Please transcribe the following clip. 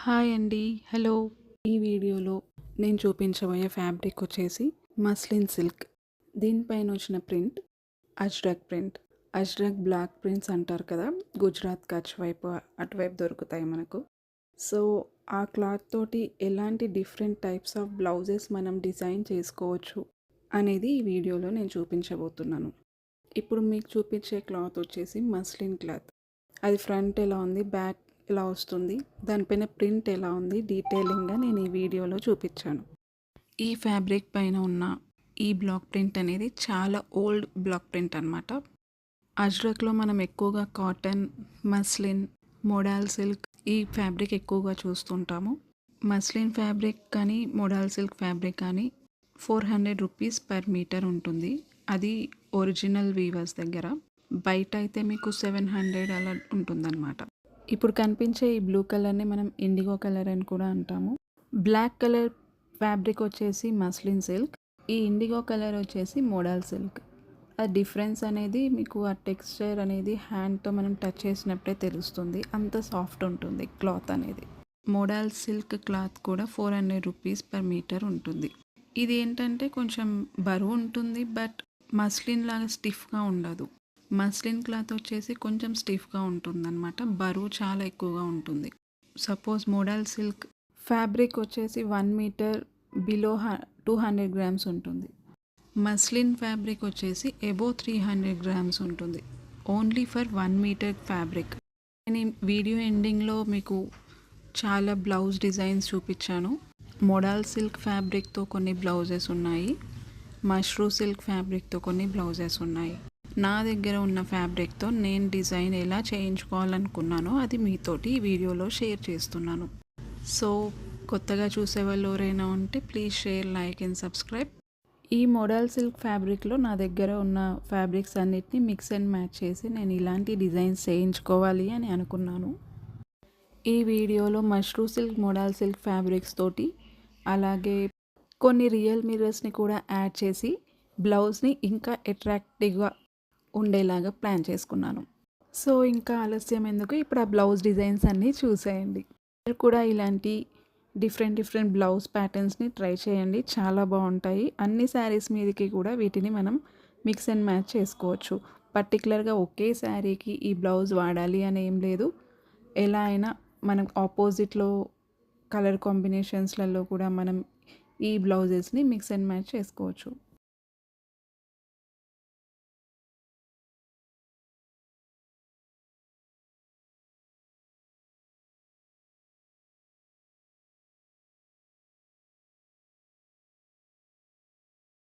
Hi అండి. Hello. ఈ వీడియోలో నేను చూపించబోయే ఫ్యాబ్రిక్ వచ్చేసి మస్లిన్ సిల్క్. దీనిపైన వచ్చిన print ajrak print. Ajrak block prints అంటారు కదా, గుజరాత్ కచ్ వైపు అటువైపు దొరుకుతాయి మనకు. సో ఆ క్లాత్ తోటి ఎలాంటి డిఫరెంట్ టైప్స్ ఆఫ్ బ్లౌజెస్ మనం డిజైన్ చేసుకోవచ్చు అనేది ఈ వీడియోలో నేను చూపించబోతున్నాను. ఇప్పుడు మీకు చూపించే క్లాత్ వచ్చేసి మస్లిన్ క్లాత్. అది ఫ్రంట్ ఎలా ఉంది, బ్యాక్ ఎలా వస్తుంది, దానిపైన ప్రింట్ ఎలా ఉంది, డీటెయిలింగ్గా నేను ఈ వీడియోలో చూపించాను. ఈ ఫ్యాబ్రిక్ పైన ఉన్న ఈ బ్లాక్ ప్రింట్ అనేది చాలా ఓల్డ్ బ్లాక్ ప్రింట్ అనమాట. అజ్రక్లో మనం ఎక్కువగా కాటన్, మస్లిన్, మోడల్ సిల్క్ ఈ ఫ్యాబ్రిక్ ఎక్కువగా చూస్తుంటాము. మస్లిన్ ఫ్యాబ్రిక్ కానీ మోడల్ సిల్క్ ఫ్యాబ్రిక్ కానీ 400 రూపీస్ పర్ మీటర్ ఉంటుంది. అది ఒరిజినల్ వీవర్స్ దగ్గర. బయట అయితే మీకు 700 అలా ఉంటుందన్నమాట. ఇప్పుడు కనిపించే ఈ బ్లూ కలర్ని మనం ఇండిగో కలర్ అని కూడా అంటాము. బ్లాక్ కలర్ ఫ్యాబ్రిక్ వచ్చేసి మస్లిన్ సిల్క్, ఈ ఇండిగో కలర్ వచ్చేసి మోడల్ సిల్క్. ఆ డిఫరెన్స్ అనేది మీకు ఆ టెక్స్చర్ అనేది హ్యాండ్తో మనం టచ్ చేసినప్పుడే తెలుస్తుంది, అంత సాఫ్ట్ ఉంటుంది క్లాత్ అనేది. మోడల్ సిల్క్ క్లాత్ కూడా 400 రూపీస్ పర్ మీటర్ ఉంటుంది. ఇది ఏంటంటే కొంచెం బరువు ఉంటుంది, బట్ మస్లిన్ లాగా స్టిఫ్గా ఉండదు. మస్లిన్ క్లాత్ వచ్చేసి కొంచెం స్టిఫ్గా ఉంటుందన్నమాట, బరువు చాలా ఎక్కువగా ఉంటుంది. సపోజ్ మోడల్ సిల్క్ ఫ్యాబ్రిక్ వచ్చేసి 1 మీటర్ బిలో 200 గ్రామ్స్ ఉంటుంది. మస్లిన్ ఫ్యాబ్రిక్ వచ్చేసి అబోవ్ 300 గ్రామ్స్ ఉంటుంది, ఓన్లీ ఫర్ 1 మీటర్ ఫ్యాబ్రిక్. నేను వీడియో ఎండింగ్లో మీకు చాలా బ్లౌజ్ డిజైన్స్ చూపించాను. మోడల్ సిల్క్ ఫ్యాబ్రిక్తో కొన్ని బ్లౌజెస్ ఉన్నాయి, మష్రూ సిల్క్ ఫ్యాబ్రిక్తో కొన్ని బ్లౌజెస్ ఉన్నాయి. నా దగ్గర ఉన్న ఫ్యాబ్రిక్తో నేను డిజైన్ ఎలా చేయించుకోవాలనుకున్నానో అది మీతోటి ఈ వీడియోలో షేర్ చేస్తున్నాను. సో కొత్తగా చూసే వాళ్ళు ఎవరైనా ఉంటే please share, like and subscribe. ఈ మోడల్ సిల్క్ ఫ్యాబ్రిక్లో నా దగ్గర ఉన్న ఫ్యాబ్రిక్స్ అన్నిటిని మిక్స్ అండ్ మ్యాచ్ చేసి నేను ఇలాంటి డిజైన్స్ చేయించుకోవాలి అని అనుకున్నాను. ఈ వీడియోలో mashru silk, model silk fabrics తోటి అలాగే కొన్ని రియల్ మిర్రర్స్ని కూడా యాడ్ చేసి బ్లౌజ్ని ఇంకా అట్రాక్టివ్గా ఉండేలాగా ప్లాన్ చేసుకున్నాను. సో ఇంకా ఆలస్యం ఎందుకు, ఇప్పుడు ఆ బ్లౌజ్ డిజైన్స్ అన్నీ చూసేయండి. మీరు కూడా ఇలాంటి డిఫరెంట్ బ్లౌజ్ ప్యాటర్న్స్ని ట్రై చేయండి, చాలా బాగుంటాయి. అన్ని శారీస్ మీదకి కూడా వీటిని మనం మిక్స్ అండ్ మ్యాచ్ చేసుకోవచ్చు. పర్టికులర్గా ఒకే శారీకి ఈ బ్లౌజ్ వాడాలి అని ఏం లేదు. ఎలా అయినా మనం ఆపోజిట్లో కలర్ కాంబినేషన్స్లలో కూడా మనం ఈ బ్లౌజెస్ని మిక్స్ అండ్ మ్యాచ్ చేసుకోవచ్చు.